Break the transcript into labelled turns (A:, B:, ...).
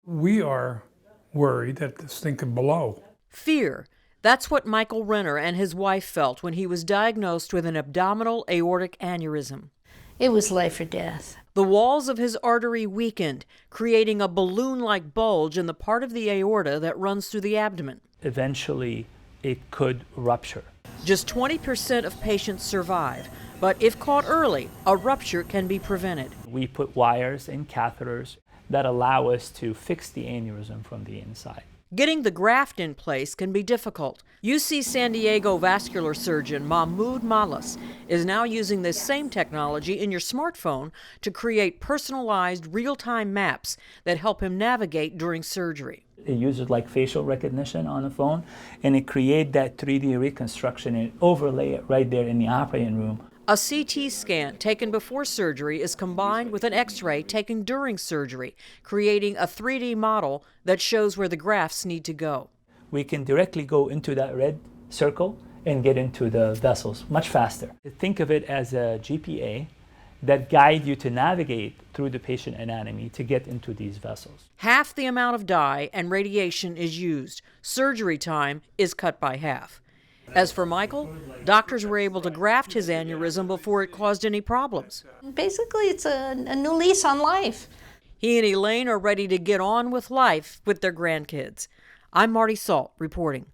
A: We are worried that this thing could blow.
B: Fear. That's what Michael Renner and his wife felt when he was diagnosed with an abdominal aortic aneurysm.
C: It was life or death.
B: The walls of his artery weakened, creating a balloon-like bulge in the part of the aorta that runs through the abdomen.
D: Eventually, it could rupture.
B: Just 20% of patients survive, but if caught early, a rupture can be prevented.
D: We put wires and catheters that allow us to fix the aneurysm from the inside.
B: Getting the graft in place can be difficult. UC San Diego vascular surgeon Mahmoud Malas is now using this same technology in your smartphone to create personalized real-time maps that help him navigate during surgery.
D: It uses like facial recognition on the phone, and it creates that 3D reconstruction and overlay it right there in the operating room.
B: A CT scan taken before surgery is combined with an X-ray taken during surgery, creating a 3D model that shows where the grafts need to go.
D: We can directly go into that red circle and get into the vessels much faster. Think of it as a GPA that guide you to navigate through the patient anatomy to get into these vessels.
B: Half the amount of dye and radiation is used. Surgery time is cut by half. As for Michael, doctors were able to graft his aneurysm before it caused any problems.
C: Basically, it's a new lease on life.
B: He and Elaine are ready to get on with life with their grandkids. I'm Marty Salt reporting.